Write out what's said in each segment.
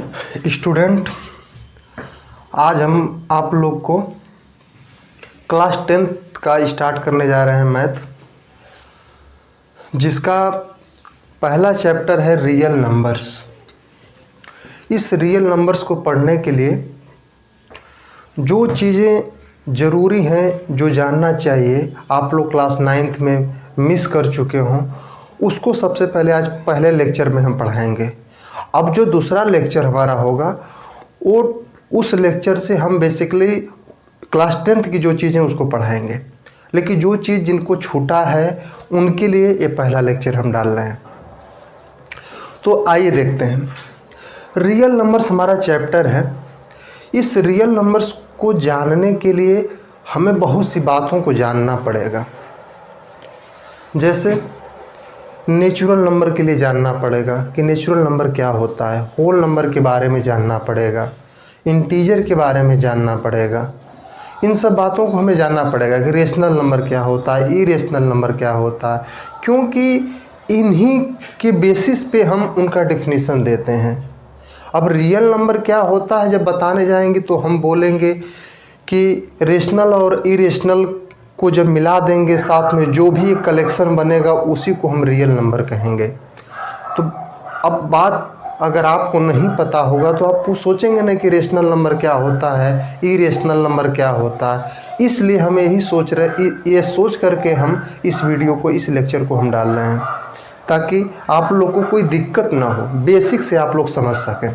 Student, आज हम आप लोग को क्लास 10th का स्टार्ट करने जा रहे हैं मैथ, जिसका पहला चैप्टर है रियल नंबर्स। इस रियल नंबर्स को पढ़ने के लिए जो चीज़ें ज़रूरी हैं, जो जानना चाहिए, आप लोग क्लास 9th में मिस कर चुके हों, उसको सबसे पहले आज पहले लेक्चर में हम पढ़ाएंगे। अब जो दूसरा लेक्चर हमारा होगा वो उस लेक्चर से हम बेसिकली क्लास 10th की जो चीज़ें उसको पढ़ाएंगे, लेकिन जो चीज़ जिनको छूटा है उनके लिए ये पहला लेक्चर हम डाल रहे हैं। तो आइए देखते हैं। रियल नंबर्स हमारा चैप्टर है। इस रियल नंबर्स को जानने के लिए हमें बहुत सी बातों को जानना पड़ेगा। जैसे नेचुरल नंबर के लिए जानना पड़ेगा कि नेचुरल नंबर क्या होता है, होल नंबर के बारे में जानना पड़ेगा, इंटीजर के बारे में जानना पड़ेगा। इन सब बातों को हमें जानना पड़ेगा कि रेशनल नंबर क्या होता है, इरेशनल नंबर क्या होता है, क्योंकि इन्हीं के बेसिस पे हम उनका डेफिनेशन देते हैं। अब रियल नंबर क्या होता है जब बताने जाएंगे तो हम बोलेंगे कि रेशनल और इरेशनल को जब मिला देंगे साथ में जो भी एक कलेक्शन बनेगा उसी को हम रियल नंबर कहेंगे। तो अब बात अगर आपको नहीं पता होगा तो आप सोचेंगे ना कि रेशनल नंबर क्या होता है, इरेशनल नंबर क्या होता है। इसलिए हम यही ये सोच करके हम इस वीडियो को, इस लेक्चर को हम डाल रहे हैं ताकि आप लोग को कोई दिक्कत ना हो, बेसिक से आप लोग समझ सकें।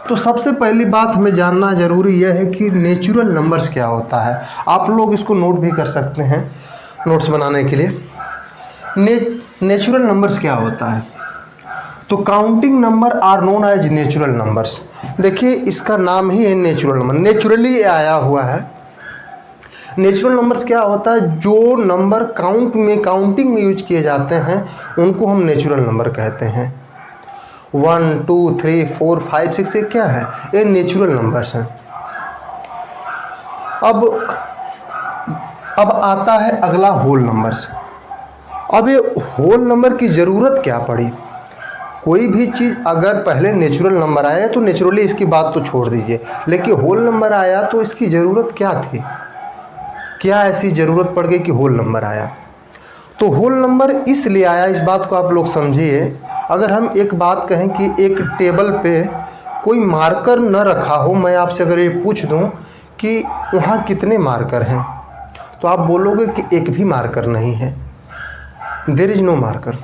तो सबसे पहली बात हमें जानना ज़रूरी यह है कि नेचुरल नंबर्स क्या होता है। आप लोग इसको नोट भी कर सकते हैं नोट्स बनाने के लिए। नेचुरल नंबर्स क्या होता है? तो counting number are known as natural numbers. देखिए, इसका नाम ही है नेचुरल नंबर, नेचुरली आया हुआ है। नेचुरल नंबर्स क्या होता है? जो नंबर काउंटिंग में यूज किए जाते हैं उनको हम नेचुरल नंबर कहते हैं। 1 2 3 4 5 6 ये क्या है? ये नेचुरल नंबर्स हैं। अब आता है अगला होल नंबर्स। अब ये होल नंबर की ज़रूरत क्या पड़ी? कोई भी चीज़ अगर पहले नेचुरल नंबर आया तो नेचुरली इसकी बात तो छोड़ दीजिए, लेकिन होल नंबर आया तो इसकी ज़रूरत क्या थी? क्या ऐसी ज़रूरत पड़ गई कि होल नंबर आया? तो होल नंबर इसलिए आया, इस बात को आप लोग समझिए। अगर हम एक बात कहें कि एक टेबल पे कोई मार्कर न रखा हो, मैं आपसे अगर ये पूछ दूं कि वहाँ कितने मार्कर हैं, तो आप बोलोगे कि एक भी मार्कर नहीं है, देयर इज नो मार्कर।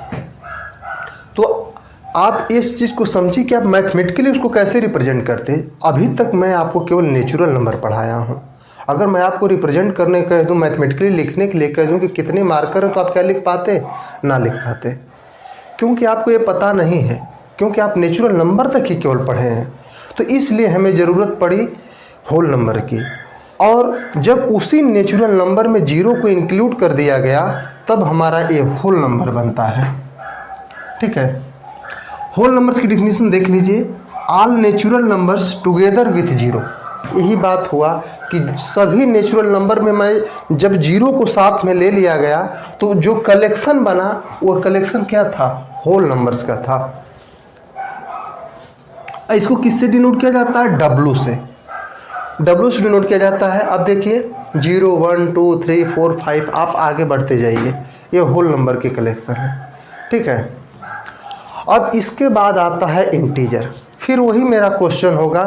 तो आप इस चीज़ को समझिए कि आप मैथमेटिकली उसको कैसे रिप्रेजेंट करते। अभी तक मैं आपको केवल नेचुरल नंबर पढ़ाया हूँ। अगर मैं आपको रिप्रेजेंट करने कह दूँ, मैथमेटिकली लिखने के लिए कह दूँ कि कितने मार्कर हैं, तो आप क्या लिख पाते? ना लिख पाते, क्योंकि आपको ये पता नहीं है, क्योंकि आप नेचुरल नंबर तक ही केवल पढ़े हैं। तो इसलिए हमें ज़रूरत पड़ी होल नंबर की। और जब उसी नेचुरल नंबर में जीरो को इंक्लूड कर दिया गया तब हमारा ये होल नंबर बनता है। ठीक है, होल नंबर्स की डिफिनीशन देख लीजिए। All natural numbers together with zero. यही बात हुआ कि सभी नेचुरल नंबर में मैं जब जीरो को साथ में ले लिया गया तो जो कलेक्शन बना वो कलेक्शन क्या था? होल नंबर्स का था। इसको किससे डिनोट किया जाता है? डब्ल्यू से। डब्ल्यू से डिनोट किया जाता है। अब देखिए 0 1 2 3 4 5 आप आगे बढ़ते जाइए, ये होल नंबर के कलेक्शन है। ठीक है, अब इसके बाद आता है इंटीजर। फिर वही मेरा क्वेश्चन होगा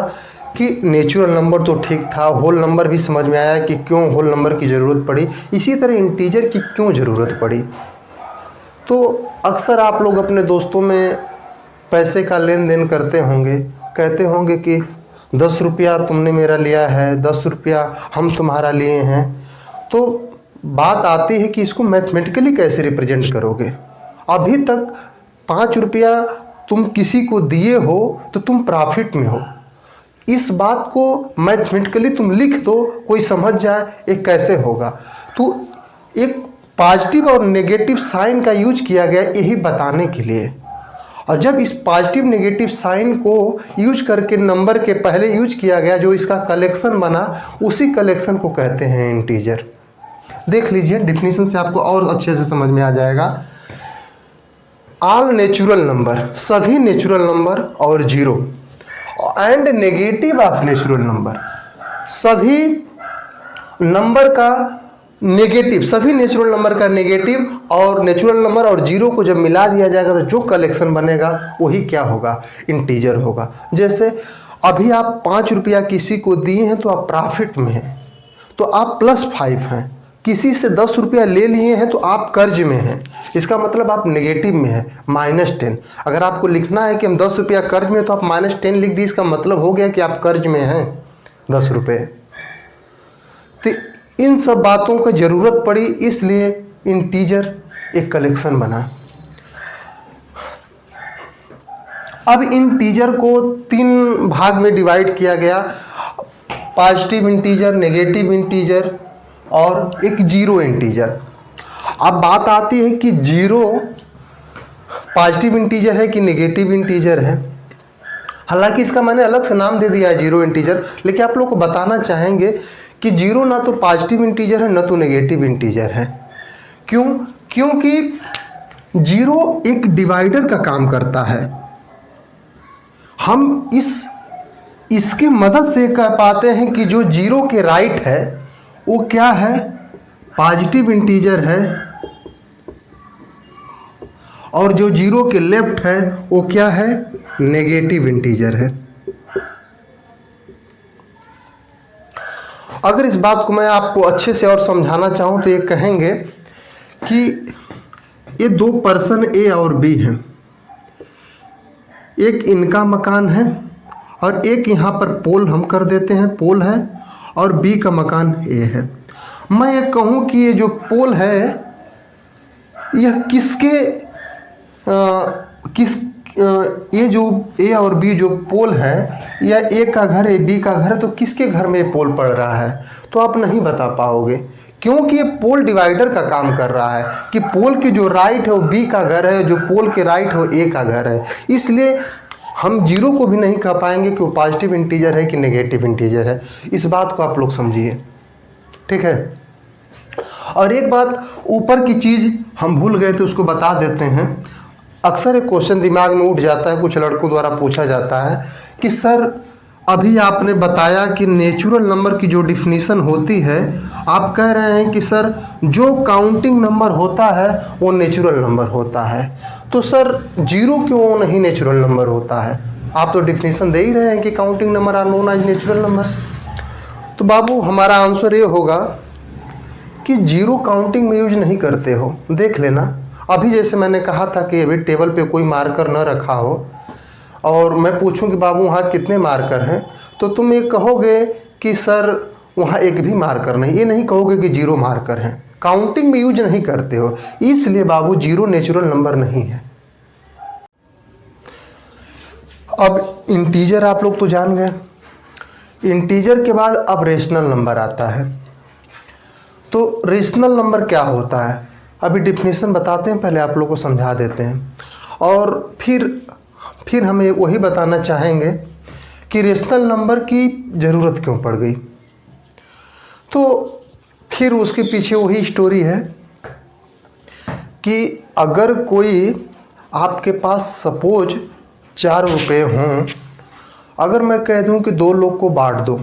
कि नेचुरल नंबर तो ठीक था, होल नंबर भी समझ में आया कि क्यों होल नंबर की ज़रूरत पड़ी, इसी तरह इंटीजर की क्यों ज़रूरत पड़ी। तो अक्सर आप लोग अपने दोस्तों में पैसे का लेन देन करते होंगे, कहते होंगे कि 10 रुपया तुमने मेरा लिया है, 10 रुपया हम तुम्हारा लिए हैं। तो बात आती है कि इसको मैथमेटिकली कैसे रिप्रेजेंट करोगे। अभी तक 5 रुपया तुम किसी को दिए हो तो तुम प्रॉफिट में हो। इस बात को मैथमेटिकली तुम लिख दो, कोई समझ जाए ये कैसे होगा। तो एक पॉजिटिव और नेगेटिव साइन का यूज किया गया यही बताने के लिए। और जब इस पॉजिटिव नेगेटिव साइन को यूज करके नंबर के पहले यूज किया गया, जो इसका कलेक्शन बना, उसी कलेक्शन को कहते हैं इंटीजर। देख लीजिए, डिफिनीशन से आपको और अच्छे से समझ में आ जाएगा। ऑल नेचुरल नंबर, सभी नेचुरल नंबर और zero and negative of natural number, सभी नंबर का नेगेटिव, सभी नेचुरल नंबर का नेगेटिव और नेचुरल नंबर और जीरो को जब मिला दिया जाएगा तो जो कलेक्शन बनेगा वही क्या होगा, इंटीजर होगा। जैसे अभी आप 5 रुपया किसी को दिए हैं तो आप प्रॉफिट में हैं, तो आप +5 हैं। किसी से 10 रुपया ले लिए हैं तो आप कर्ज में हैं, इसका मतलब आप नेगेटिव में हैं, -10। अगर आपको लिखना है कि हम 10 रुपया कर्ज में, तो आप -10 लिख दी, इसका मतलब हो गया कि आप कर्ज में हैं 10 रुपये। तो इन सब बातों की ज़रूरत पड़ी, इसलिए इंटीजर एक कलेक्शन बना। अब इंटीजर को 3 भाग में डिवाइड किया गया, पॉजिटिव इंटीजर, नेगेटिव इंटीजर और एक जीरो इंटीजर। अब बात आती है कि जीरो पॉजिटिव इंटीजर है कि नेगेटिव इंटीजर है। हालांकि इसका मैंने अलग से नाम दे दिया है जीरो इंटीजर, लेकिन आप लोग को बताना चाहेंगे कि जीरो ना तो पॉजिटिव इंटीजर है ना तो नेगेटिव इंटीजर है। क्यों? क्योंकि जीरो एक डिवाइडर का काम करता है। हम इसके मदद से कह पाते हैं कि जो जीरो के राइट है वो क्या है, पॉजिटिव इंटीजर है, और जो जीरो के लेफ्ट है वो क्या है, नेगेटिव इंटीजर है। अगर इस बात को मैं आपको अच्छे से और समझाना चाहूँ तो ये कहेंगे कि ये 2 पर्सन ए और बी हैं, एक इनका मकान है और एक यहाँ पर पोल हम कर देते हैं, पोल है, और बी का मकान ए है। मैं ये कहूँ कि ये जो पोल है यह ये जो ए और बी जो पोल है, या ए का घर है बी का घर है, तो किसके घर में ये पोल पड़ रहा है, तो आप नहीं बता पाओगे, क्योंकि ये पोल डिवाइडर का काम कर रहा है कि पोल के जो राइट है वो बी का घर है, जो पोल के राइट है वो ए का घर है। इसलिए हम जीरो को भी नहीं कह पाएंगे कि वो पॉजिटिव इंटीजर है कि नेगेटिव इंटीजर है। इस बात को आप लोग समझिए, ठीक है। और एक बात ऊपर की चीज़ हम भूल गए थे, उसको बता देते हैं। अक्सर एक क्वेश्चन दिमाग में उठ जाता है, कुछ लड़कों द्वारा पूछा जाता है कि सर अभी आपने बताया कि नेचुरल नंबर की जो डिफिनीशन होती है, आप कह रहे हैं कि सर जो काउंटिंग नंबर होता है वो नेचुरल नंबर होता है, तो सर जीरो क्यों नहीं नेचुरल नंबर होता है? आप तो डिफिनीशन दे ही रहे हैं कि counting number are known as natural numbers. तो बाबू हमारा आंसर ये होगा कि जीरो काउंटिंग में यूज नहीं करते हो। देख लेना, अभी जैसे मैंने कहा था कि अभी टेबल पे कोई मार्कर न रखा हो और मैं पूछूं कि बाबू वहाँ कितने मार्कर हैं, तो तुम ये कहोगे कि सर वहाँ एक भी मार्कर नहीं, ये नहीं कहोगे कि जीरो मार्कर हैं। काउंटिंग में यूज नहीं करते हो, इसलिए बाबू जीरो नेचुरल नंबर नहीं है। अब इंटीजर आप लोग तो जान गए। इंटीजर के बाद अब रेशनल नंबर आता है। तो रेशनल नंबर क्या होता है, अभी डिफिनीशन बताते हैं, पहले आप लोग को समझा देते हैं, और फिर हमें वही बताना चाहेंगे कि रेशनल नंबर की ज़रूरत क्यों पड़ गई। तो फिर उसके पीछे वही स्टोरी है कि अगर कोई आपके पास सपोज 4 रुपये हों, अगर मैं कह दूं कि 2 लोग को बांट दो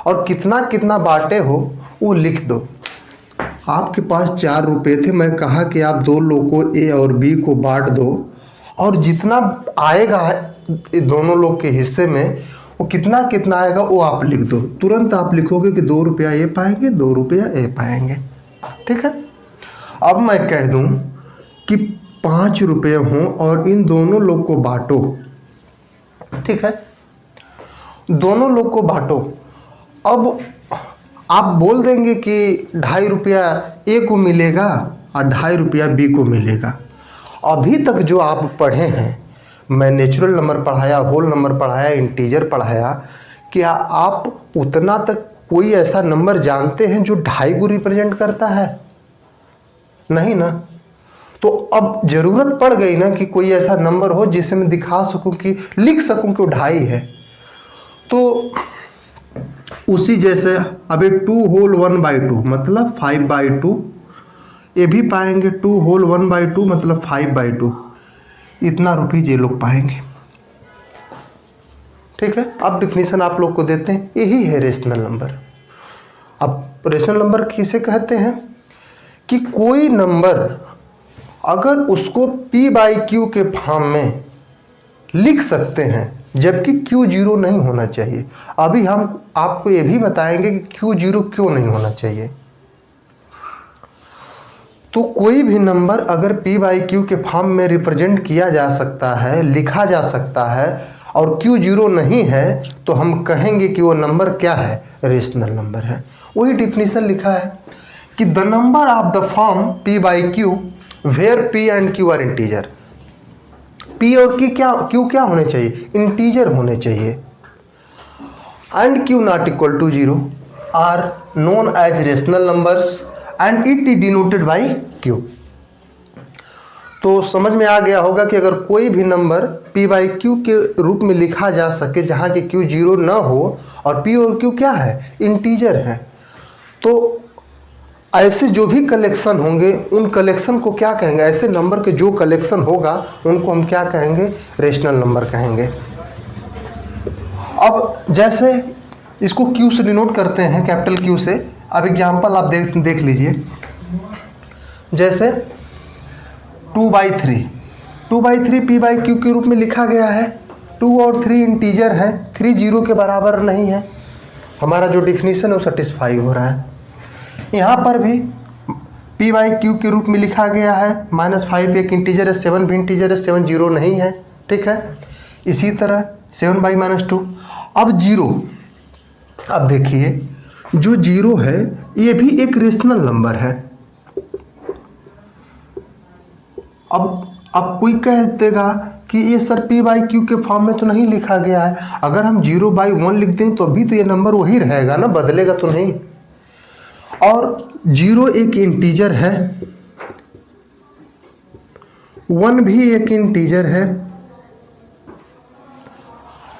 और कितना कितना बांटे हो वो लिख दो। आपके पास 4 रुपये थे, मैं कहा कि आप 2 लोग को ए और बी को बांट दो और जितना आएगा दोनों लोग के हिस्से में वो कितना कितना आएगा वो आप लिख दो। तुरंत आप लिखोगे कि 2 रुपया ये पाएंगे, 2 रुपया ए पाएंगे, ठीक है। अब मैं कह दूं कि 5 रुपये हों और इन दोनों लोग को बांटो, ठीक है, दोनों लोग को बांटो। अब आप बोल देंगे कि 2.5 रुपया ए को मिलेगा और 2.5 रुपया बी को मिलेगा। अभी तक जो आप पढ़े हैं, मैं नेचुरल नंबर पढ़ाया, होल नंबर पढ़ाया, इंटीजर पढ़ाया, क्या आप उतना तक कोई ऐसा नंबर जानते हैं जो 2.5 को रिप्रेजेंट करता है? नहीं ना। तो अब ज़रूरत पड़ गई ना कि कोई ऐसा नंबर हो जिसे मैं दिखा सकूं, कि लिख सकूं कि वो 2.5 है। तो उसी जैसे अभी 2 होल 1/2 मतलब 5/2, ये भी पाएंगे 2 होल 1/2 मतलब 5/2। इतना रुपये ये लोग पाएंगे। ठीक है, अब डिफिनीशन आप लोग को देते हैं, यही है रेशनल नंबर। अब रेशनल नंबर किसे कहते हैं कि कोई नंबर अगर उसको p बाई क्यू के फॉर्म में लिख सकते हैं जबकि क्यू जीरो नहीं होना चाहिए। अभी हम आपको ये भी बताएंगे कि क्यू जीरो क्यों नहीं होना चाहिए। तो कोई भी नंबर अगर p बाई क्यू के फॉर्म में रिप्रेजेंट किया जा सकता है, लिखा जा सकता है और क्यू जीरो नहीं है तो हम कहेंगे कि वो नंबर क्या है, रेशनल नंबर है। वही डिफिनीशन लिखा है कि the number of the form p by q where p and q are integer. p और q क्या होने चाहिए, इंटीजर होने चाहिए। And q not equal to zero are known as rational numbers and it is denoted by q। तो समझ में आ गया होगा कि अगर कोई भी नंबर p बाई क्यू के रूप में लिखा जा सके जहाँ की q जीरो ना हो और p और q क्या है, इंटीजर है, तो ऐसे जो भी कलेक्शन होंगे उन कलेक्शन को क्या कहेंगे, ऐसे नंबर के जो कलेक्शन होगा उनको हम क्या कहेंगे, रेशनल नंबर कहेंगे। अब जैसे इसको q से डिनोट करते हैं, कैपिटल Q से। अब एग्जांपल आप देख लीजिए, जैसे 2/3 p बाई क्यू के रूप में लिखा गया है। 2 और 3 इंटीजर है, 3 जीरो के बराबर नहीं है। हमारा जो डिफिनीशन है वो सेटिस्फाई हो रहा है। यहाँ पर भी p बाई क्यू के रूप में लिखा गया है। -5 एक इंटीजर है, 7 भी इंटीजर है, 7 जीरो नहीं है, ठीक है। इसी तरह 7/-2। अब जीरो, अब देखिए जो जीरो है ये भी एक रेशनल नंबर है। अब कोई कह देगा कि ये सर p बाई क्यू के फॉर्म में तो नहीं लिखा गया है। अगर हम 0/1 लिख दें तो अभी तो ये नंबर वही रहेगा ना, बदलेगा तो नहीं। और जीरो एक इंटीजर है, 1 भी एक इंटीजर है,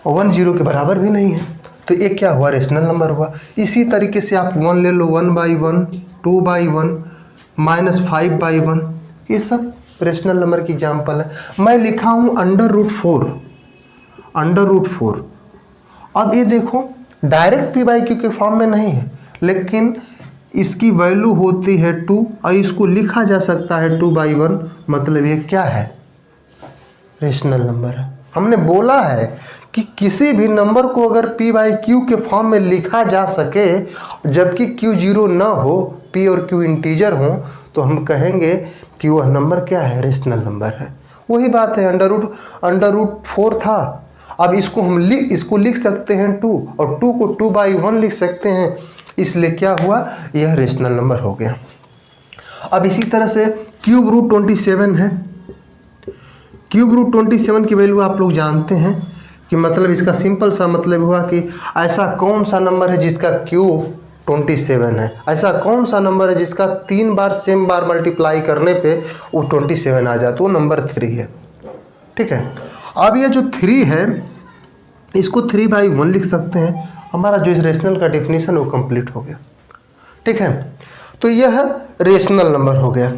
1 जीरो के बराबर भी नहीं है, तो ये क्या हुआ, रेशनल नंबर हुआ। इसी तरीके से आप 1 ले लो, 1/1, 2/1, -5/1, ये सब रेशनल नंबर की एग्जाम्पल है। मैं लिखा हूँ √4। अब ये देखो डायरेक्ट p बाई क्यू के फॉर्म में नहीं है, लेकिन इसकी वैल्यू होती है 2 और इसको लिखा जा सकता है 2/1, मतलब ये क्या है, रेशनल नंबर है। हमने बोला है कि किसी भी नंबर को अगर p बाई क्यू के फॉर्म में लिखा जा सके जबकि q जीरो ना हो, p और q इंटीजर हो, तो हम कहेंगे कि वह नंबर क्या है, रेशनल नंबर है। वही बात है, √4 था। अब इसको हम लिख सकते हैं 2 और 2 को 2/1 लिख सकते हैं, इसलिए क्या हुआ, यह रेशनल नंबर हो गया। अब इसी तरह से √27 है। √27 की वैल्यू आप लोग जानते हैं कि मतलब इसका सिंपल सा मतलब हुआ कि ऐसा कौन सा नंबर है जिसका क्यूब 27 है, ऐसा कौन सा नंबर है जिसका 3 बार सेम बार मल्टीप्लाई करने पे वो 27 आ जाए, तो वो नंबर 3 है, ठीक है। अब ये जो 3 है इसको 3/1 लिख सकते हैं। हमारा जो इस रेशनल का डेफिनेशन वो कंप्लीट हो गया, ठीक है। तो यह रेशनल नंबर हो गया।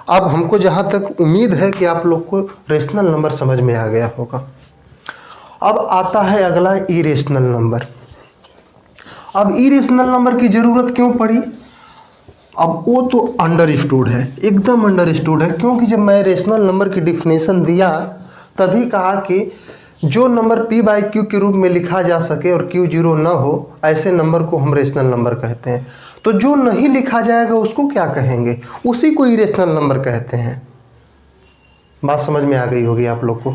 अब हमको जहाँ तक उम्मीद है कि आप लोग को रेशनल नंबर समझ में आ गया होगा। अब आता है अगला इरेशनल नंबर। अब इरेशनल नंबर की ज़रूरत क्यों पड़ी, अब वो तो अंडरस्टूड है, एकदम अंडरस्टूड है, क्योंकि जब मैं रेशनल नंबर की डिफिनेशन दिया तभी कहा कि जो नंबर p बाई क्यू के रूप में लिखा जा सके और q जीरो ना हो, ऐसे नंबर को हम रेशनल नंबर कहते हैं। तो जो नहीं लिखा जाएगा उसको क्या कहेंगे, उसी को इरेशनल नंबर कहते हैं। बात समझ में आ गई होगी आप लोग को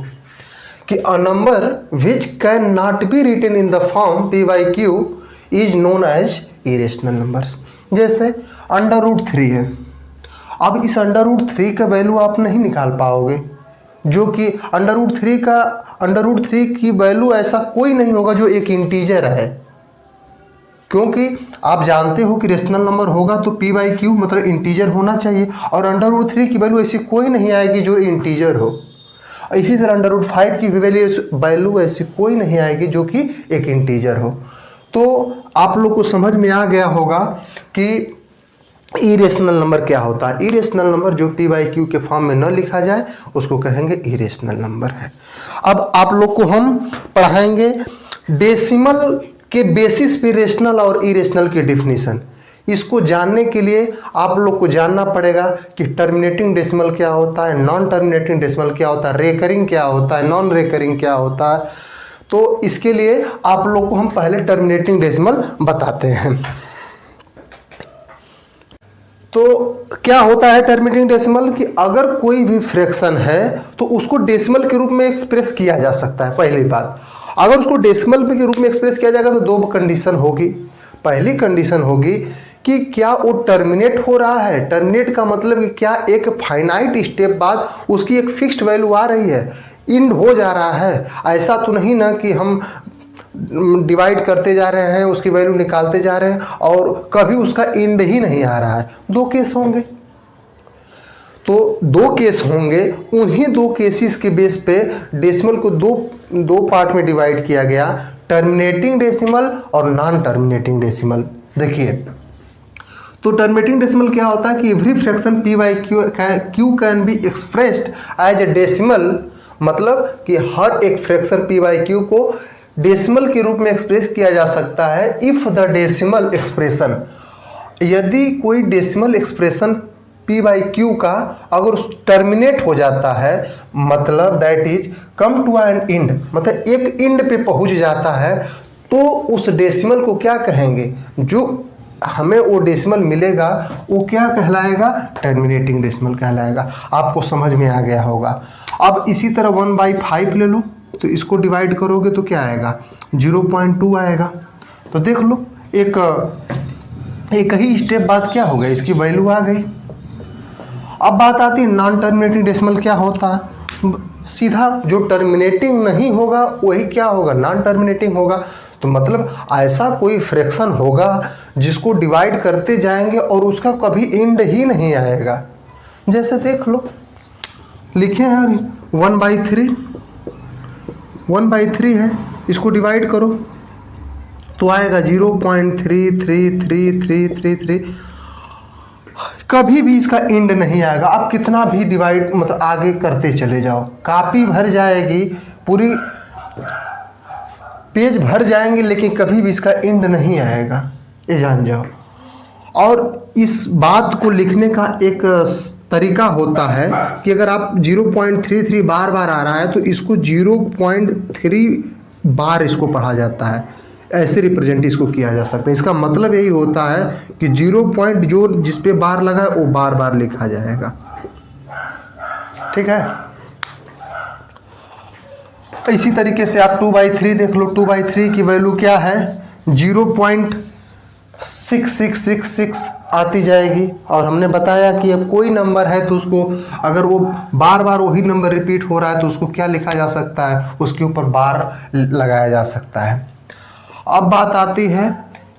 कि a number which can not be written in the form p by q is known as irrational numbers. जैसे √3 है। अब इस √3 का वैल्यू आप नहीं निकाल पाओगे, जो कि √3 की वैल्यू ऐसा कोई नहीं होगा जो एक इंटीजर है, क्योंकि आप जानते हो कि रेशनल नंबर होगा तो p बाई क्यू मतलब इंटीजर होना चाहिए, और √3 की वैल्यू ऐसी कोई नहीं आएगी जो इंटीजर हो। इसी तरह √5 की वैल्यू ऐसी कोई नहीं आएगी जो कि एक इंटीजर हो। तो आप लोग को समझ में आ गया होगा कि इरेशनल नंबर क्या होता है। इरेशनल नंबर जो p बाई क्यू के फॉर्म में न लिखा जाए उसको कहेंगे इरेशनल नंबर है। अब आप लोग को हम पढ़ाएंगे डेसिमल के बेसिस पे रेशनल और इरेशनल की डिफिनीशन, इसको जानने के लिए आप लोग को जानना पड़ेगा कि टर्मिनेटिंग डेसिमल क्या होता है, नॉन टर्मिनेटिंग डेसिमल क्या होता है, रेकरिंग क्या होता है, नॉन रेकरिंग क्या होता है। तो इसके लिए आप लोग को हम पहले टर्मिनेटिंग डेसिमल बताते हैं। तो क्या होता है टर्मिनेटिंग डेसिमल कि अगर कोई भी फ्रैक्शन है तो उसको डेसिमल के रूप में एक्सप्रेस किया जा सकता है। पहली बात, अगर उसको डेसिमल के रूप में एक्सप्रेस किया जाएगा तो दो कंडीशन होगी। पहली कंडीशन होगी कि क्या वो टर्मिनेट हो रहा है। टर्मिनेट का मतलब कि क्या एक फाइनाइट स्टेप बाद उसकी एक फिक्स्ड वैल्यू आ रही है, इंड हो जा रहा है। ऐसा तो नहीं ना कि हम डिवाइड करते जा रहे हैं, उसकी वैल्यू निकालते जा रहे हैं और कभी उसका इंड ही नहीं आ रहा है। दो केस होंगे, तो दो केस होंगे। उन्हीं दो केसेस के बेस पे डेसिमल को दो पार्ट में डिवाइड किया गया, टर्मिनेटिंग डेसिमल और नॉन टर्मिनेटिंग डेसिमल। देखिए, तो टर्मिनेटिंग डेसिमल क्या होता है कि every fraction p by q can be expressed as a decimal, मतलब कि हर एक फ्रैक्शन पी बाई क्यू को डेसिमल के रूप में एक्सप्रेस किया जा सकता है इफ द डेसिमल एक्सप्रेशन, यदि कोई decimal expression p by q का अगर टर्मिनेट हो जाता है, मतलब that is come to an end, मतलब एक इंड पे पहुंच जाता है, तो उस डेसिमल को क्या कहेंगे, जो हमें वो डेसिमल मिलेगा वो क्या कहलाएगा, टर्मिनेटिंग डेसिमल कहलाएगा। आपको समझ में आ गया होगा। अब इसी तरह 1/5 ले लो, तो इसको डिवाइड करोगे तो क्या आएगा, 0.2 आएगा। तो देख लो, एक ही स्टेप बाद क्या हो गया, इसकी वैल्यू आ गई। अब बात आती है नॉन टर्मिनेटिंग डेसिमल क्या होता है। सीधा जो टर्मिनेटिंग नहीं होगा वही क्या होगा, नॉन टर्मिनेटिंग होगा। तो मतलब ऐसा कोई फ्रैक्शन होगा जिसको डिवाइड करते जाएंगे और उसका कभी एंड ही नहीं आएगा। जैसे देख लो, लिखे हैं 1/3 है, इसको डिवाइड करो तो आएगा 0.33333। कभी भी इसका एंड नहीं आएगा। आप कितना भी डिवाइड मतलब आगे करते चले जाओ, कॉपी भर जाएगी, पूरी पेज भर जाएंगे, लेकिन कभी भी इसका एंड नहीं आएगा, ये जान जाओ। और इस बात को लिखने का एक तरीका होता है कि अगर आप 0.33 बार बार आ रहा है तो इसको 0.3 बार इसको पढ़ा जाता है, ऐसे रिप्रेजेंट इसको किया जा सकता है। इसका मतलब यही होता है कि 0 पॉइंट जो जिस पे बार लगा है वो बार बार लिखा जाएगा। ठीक है, इसी तरीके से आप 2/3 देख लो। 2/3 की वैल्यू क्या है, 0.6666 आती जाएगी। और हमने बताया कि अब कोई नंबर है तो उसको अगर वो बार बार वही नंबर रिपीट हो रहा है तो उसको क्या लिखा जा सकता है, उसके ऊपर बार लगाया जा सकता है। अब बात आती है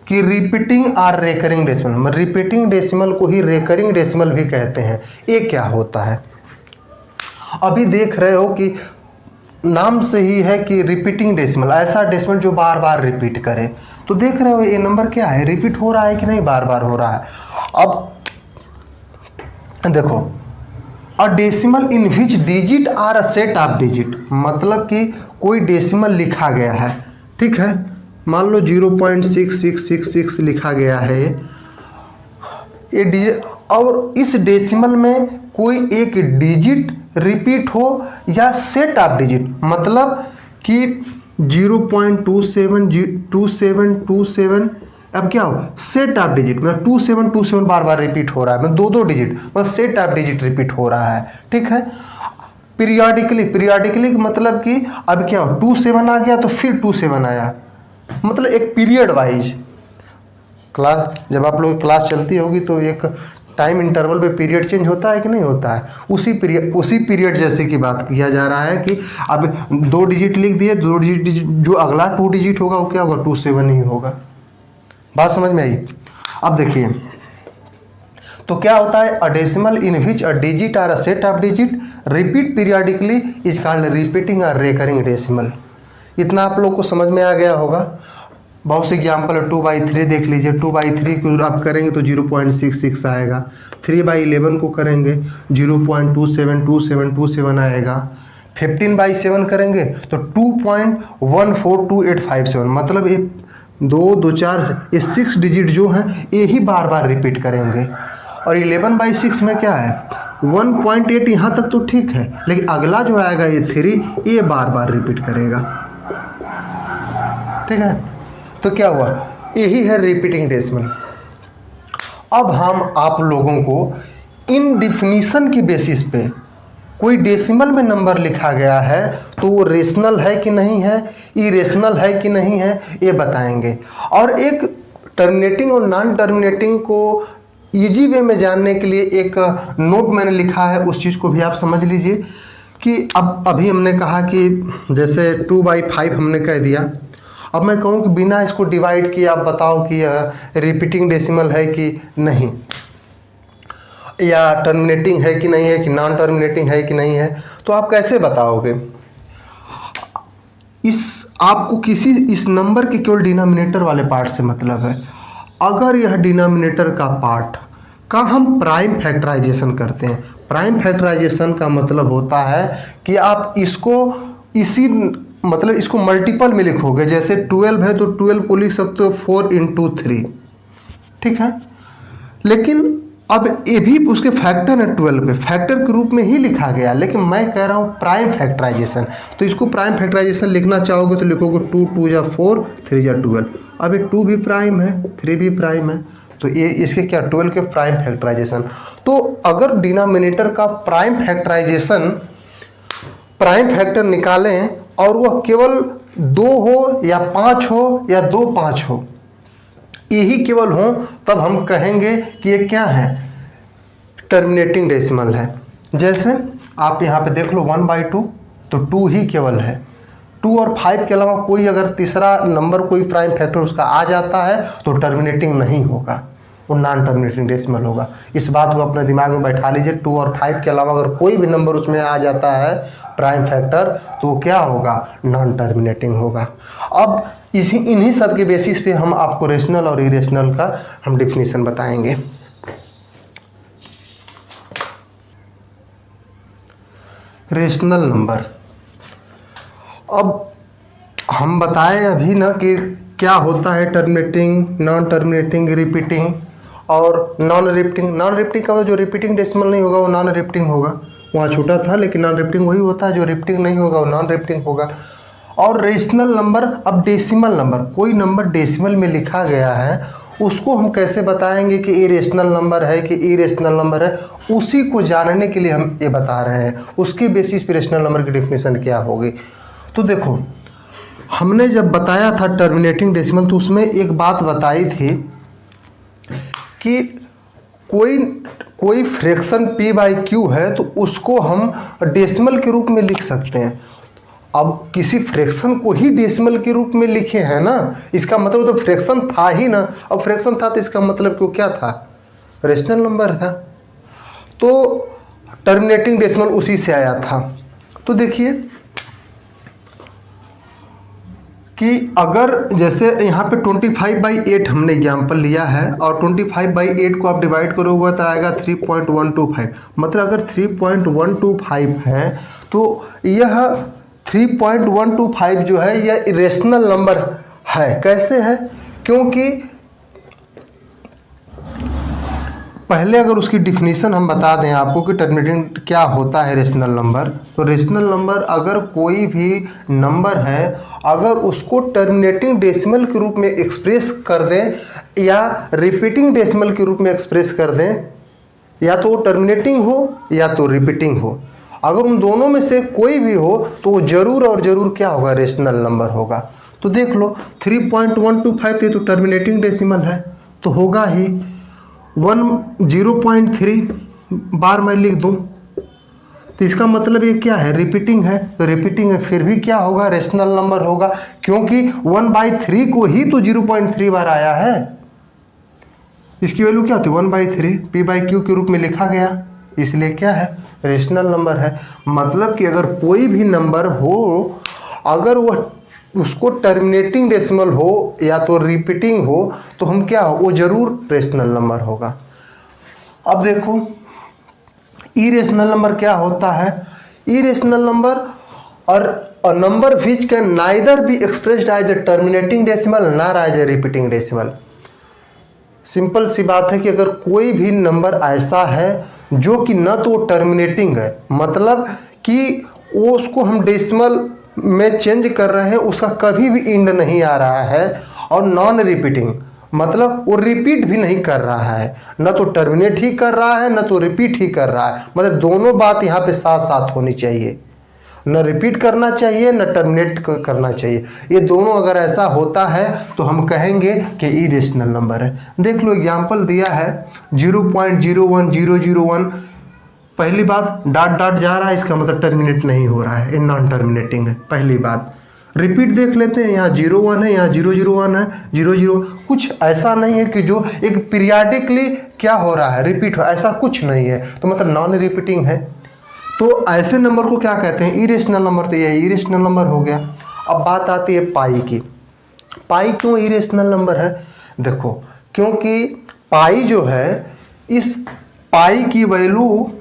कि रिपीटिंग और रेकरिंग डेसिमल। रिपीटिंग डेसिमल को ही रेकरिंग डेसिमल भी कहते हैं। ये क्या होता है, अभी देख रहे हो कि नाम से ही है कि रिपीटिंग डेसिमल, ऐसा डेसिमल जो बार बार रिपीट करे। तो देख रहे हो ये नंबर क्या है, रिपीट हो रहा है कि नहीं, बार बार हो रहा है। अब देखो, a decimal in which digit are a set of digit, मतलब कि कोई डेसिमल लिखा गया है, ठीक है, मान लो 0.6666 लिखा गया है ये डिजिट, और इस डेसिमल में कोई एक डिजिट रिपीट हो या सेट ऑफ डिजिट, मतलब कि 0.272727, अब क्या हो, सेट ऑफ डिजिट, मतलब 2727 बार बार रिपीट हो रहा है, मतलब दो डिजिट, मतलब सेट ऑफ डिजिट रिपीट हो रहा है। ठीक है, पीरियाडिकली मतलब कि अब क्या हो, 27 आ गया तो फिर 27 आया, मतलब एक पीरियड वाइज। क्लास जब आप लोग क्लास चलती होगी तो एक टाइम इंटरवल पे पीरियड चेंज होता है कि नहीं होता है, उसी पीरियड जैसे की बात किया जा रहा है कि अब 2 डिजिट लिख दिए, 2 डिजिट जो अगला 2 डिजिट होगा वो क्या होगा, 27 ही होगा। बात समझ में आई। अब देखिए, तो क्या होता है, a decimal in which a digit are a set of digit repeat periodically is called repeating और रेकरिंग डेसिमल। इतना आप लोग को समझ में आ गया होगा। बहुत से एग्जाम्पल है, 2/3 देख लीजिए। 2/3 को आप करेंगे तो 0.66 आएगा। 3/11 को करेंगे 0.272727 आएगा। 15/7 करेंगे तो 2.142857, मतलब ये 2 2 4 ये 6 डिजिट जो हैं ये ही बार बार रिपीट करेंगे। और 11/6 में क्या है 1.8, यहाँ तक तो ठीक है, लेकिन अगला जो आएगा ये 3 ये बार बार रिपीट करेगा। ठीक है, तो क्या हुआ, यही है रिपीटिंग डेसिमल। अब हम आप लोगों को इन डिफिनीशन की बेसिस पे कोई डेसिमल में नंबर लिखा गया है तो वो रेशनल है कि नहीं है, इरेशनल है कि नहीं है, ये बताएंगे। और एक टर्मिनेटिंग और नॉन टर्मिनेटिंग को इजी वे में जानने के लिए एक नोट मैंने लिखा है, उस चीज़ को भी आप समझ लीजिए कि अब अभी हमने कहा कि जैसे 2/5 हमने कह दिया। अब मैं कहूँ कि बिना इसको डिवाइड किए आप बताओ कि यह रिपीटिंग डेसिमल है कि नहीं, या टर्मिनेटिंग है कि नहीं है, कि नॉन टर्मिनेटिंग है कि नहीं है, तो आप कैसे बताओगे? आपको इस नंबर के केवल डिनोमिनेटर वाले पार्ट से मतलब है। अगर यह डिनोमिनेटर का पार्ट का हम प्राइम फैक्टराइजेशन करते हैं, प्राइम फैक्टराइजेशन का मतलब होता है कि आप इसको इसको मल्टीपल में लिखोगे। जैसे 12 है तो 12 को लिख सकते हो 4 × 3, ठीक है। लेकिन अब ये भी उसके फैक्टर है 12 के, फैक्टर के रूप में ही लिखा गया, लेकिन मैं कह रहा हूँ प्राइम फैक्टराइजेशन। तो इसको प्राइम फैक्टराइजेशन लिखना चाहोगे तो लिखोगे 2 2 × 4 3 × 12। अब ये 2 भी प्राइम है 3 भी प्राइम है, तो ये इसके क्या 12 के प्राइम फैक्टराइजेशन। तो अगर डिनोमिनेटर का प्राइम फैक्टराइजेशन, प्राइम फैक्टर निकालें और वह केवल 2 हो या 5 हो या 2 5 हो, यही केवल हो, तब हम कहेंगे कि ये क्या है, टर्मिनेटिंग डेसिमल है। जैसे आप यहाँ पे देख लो 1/2 तो 2 ही केवल है, 2 और 5 के अलावा कोई अगर तीसरा नंबर कोई प्राइम फैक्टर उसका आ जाता है तो टर्मिनेटिंग नहीं होगा, वो नॉन टर्मिनेटिंग डेसिमल होगा। इस बात को अपने दिमाग में बैठा लीजिए। 2 और 5 के अलावा अगर कोई भी नंबर उसमें आ जाता है प्राइम फैक्टर तो वो क्या होगा, नॉन टर्मिनेटिंग होगा। अब इन्हीं सब के बेसिस पे हम आपको रेशनल और इरेशनल का हम डिफिनीशन बताएंगे। रेशनल नंबर, अब हम बताएं अभी ना कि क्या होता है टर्मिनेटिंग, नॉन टर्मिनेटिंग, रिपीटिंग और नॉन रिपीटिंग। नॉन रिपीटिंग का जो रिपीटिंग डेसिमल नहीं होगा वो नॉन रिपीटिंग होगा, वहाँ छोटा था, लेकिन नॉन रिपीटिंग वही होता है, जो रिपीटिंग नहीं होगा वो नॉन रिपीटिंग होगा। और रेशनल नंबर, अब डेसिमल नंबर, कोई नंबर डेसिमल में लिखा गया है उसको हम कैसे बताएंगे कि ये रेशनल नंबर है कि इरेशनल नंबर है, उसी को जानने के लिए हम ये बता रहे हैं। उसके बेसिस पे रेशनल नंबर की डेफिनेशन क्या होगी। तो देखो, हमने जब बताया था टर्मिनेटिंग डेसिमल तो उसमें एक बात बताई थी कि कोई फ्रैक्शन p/q है तो उसको हम डेसिमल के रूप में लिख सकते हैं। अब किसी फ्रैक्शन को ही डेसिमल के रूप में लिखे हैं ना, इसका मतलब तो फ्रैक्शन था ही ना। अब फ्रैक्शन था तो इसका मतलब क्यों क्या था, रेशनल नंबर था। तो टर्मिनेटिंग डेसिमल उसी से आया था। तो देखिए कि अगर जैसे यहाँ पे 25/8 हमने एग्जाम्पल लिया है और 25/8 को आप डिवाइड करोगे तो आएगा 3.125। मतलब अगर 3.125 है तो यह 3.125 जो है यह इरेशनल नंबर है। कैसे है, क्योंकि पहले अगर उसकी डिफिनीशन हम बता दें आपको कि टर्मिनेटिंग क्या होता है रेशनल नंबर। तो रेशनल नंबर अगर कोई भी नंबर है, अगर उसको टर्मिनेटिंग डेसिमल के रूप में एक्सप्रेस कर दें या रिपीटिंग डेसिमल के रूप में एक्सप्रेस कर दें, या तो वो टर्मिनेटिंग हो या तो रिपीटिंग हो, अगर उन दोनों में से कोई भी हो तो वो जरूर और जरूर क्या होगा, रेशनल नंबर होगा। तो देख लो 3.125 ये तो टर्मिनेटिंग डेसिमल है तो होगा ही 0.3 बार मैं लिख दूं तो इसका मतलब ये क्या है, रिपीटिंग है। तो रिपीटिंग है फिर भी क्या होगा, रेशनल नंबर होगा, क्योंकि 1/3 को ही तो 0.3 बार आया है। इसकी वैल्यू क्या होती है 1/3 p/q के रूप में लिखा गया, इसलिए क्या है, रेशनल नंबर है। मतलब कि अगर कोई भी नंबर हो, अगर वह उसको टर्मिनेटिंग डेसिमल हो या तो रिपीटिंग हो तो हम क्या हो, वो जरूर रेशनल नंबर होगा। अब देखो इरेशनल नंबर क्या होता है। इरेशनल नंबर और a number which can neither be expressed as a terminating decimal nor as a repeating decimal। Simple सी बात है कि अगर कोई भी नंबर ऐसा है जो कि न तो टर्मिनेटिंग है, मतलब कि वो उसको हम डेसिमल में चेंज कर रहे हैं, उसका कभी भी इंड नहीं आ रहा है, और नॉन रिपीटिंग मतलब वो रिपीट भी नहीं कर रहा है, न तो टर्मिनेट ही कर रहा है न तो रिपीट ही कर रहा है, मतलब दोनों बात यहाँ पे साथ साथ होनी चाहिए, न रिपीट करना चाहिए न टर्मिनेट करना चाहिए। ये दोनों अगर ऐसा होता है तो हम कहेंगे कि इरेशनल नंबर है। देख लो एग्जाम्पल दिया है 0.01001। पहली बात डॉट डॉट जा रहा है, इसका मतलब टर्मिनेट नहीं हो रहा है, ये नॉन टर्मिनेटिंग है पहली बात। रिपीट देख लेते हैं, यहाँ 01 है, यहाँ 001 है, 00। कुछ ऐसा नहीं है कि जो एक पीरियाडिकली क्या हो रहा है, रिपीट हो, ऐसा कुछ नहीं है, तो मतलब नॉन रिपीटिंग है। तो ऐसे नंबर को क्या कहते हैं, इरेशनल नंबर। तो ये इरेशनल नंबर हो गया। अब बात आती है पाई की। पाई क्यों इरेशनल नंबर है? देखो, क्योंकि पाई जो है, इस पाई की वैल्यू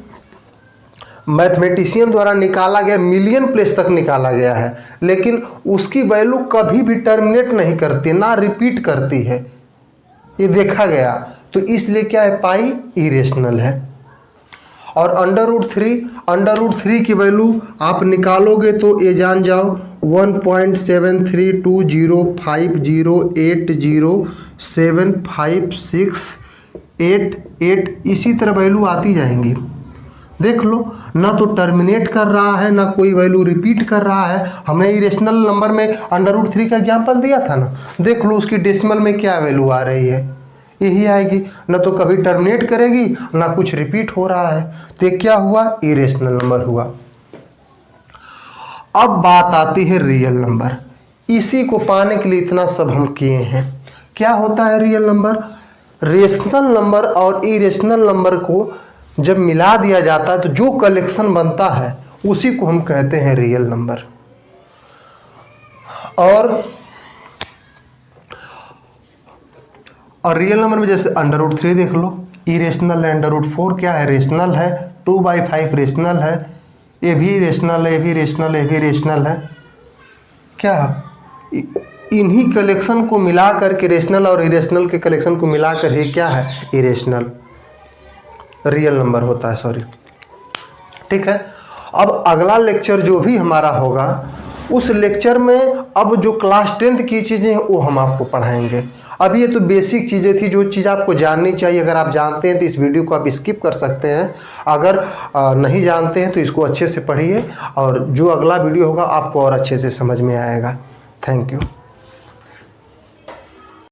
मैथमेटिशियन द्वारा निकाला गया, मिलियन प्लेस तक निकाला गया है, लेकिन उसकी वैल्यू कभी भी टर्मिनेट नहीं करती, ना रिपीट करती है, ये देखा गया। तो इसलिए क्या है, पाई इरेशनल है। और अंडर रूट 3 की वैल्यू आप निकालोगे तो ये जान जाओ 1.732050756888 इसी तरह वैल्यू आती जाएंगी। देख लो, ना तो टर्मिनेट कर रहा है ना कोई वैल्यू रिपीट कर रहा है। हमने इरेशनल नंबर में अंडर रूट 3 का एग्जाम्पल दिया था ना, देख लो उसकी डेसिमल में क्या वैल्यू आ रही है, यही आएगी, ना तो कभी टर्मिनेट करेगी ना कुछ रिपीट हो रहा है, तो ये क्या हुआ, इरेशनल नंबर हुआ। अब बात आती है रियल नंबर। इसी को पाने के लिए इतना सब हम किए हैं। क्या होता है रियल नंबर? रेशनल नंबर और इरेशनल नंबर को जब मिला दिया जाता है तो जो कलेक्शन बनता है उसी को हम कहते हैं रियल नंबर। और रियल नंबर में जैसे अंडर रूट 3 देख लो, इरेशनल है। अंडर रूट 4 क्या है, रेशनल है। 2/5 रेशनल है, ये भी रेशनल है, ये भी रेशनल है, ये भी रेशनल है। क्या इन्हीं कलेक्शन को मिला करके, रेशनल और इरेशनल के कलेक्शन को मिलाकर ये क्या है, इरेशनल रियल नंबर होता है, सॉरी। ठीक है। अब अगला लेक्चर जो भी हमारा होगा, उस लेक्चर में अब जो क्लास 10th की चीज़ें हैं वो हम आपको पढ़ाएंगे। अब ये तो बेसिक चीज़ें थी, जो चीज़ आपको जाननी चाहिए। अगर आप जानते हैं तो इस वीडियो को आप स्किप कर सकते हैं, अगर नहीं जानते हैं तो इसको अच्छे से पढ़िए, और जो अगला वीडियो होगा आपको और अच्छे से समझ में आएगा। Thank you.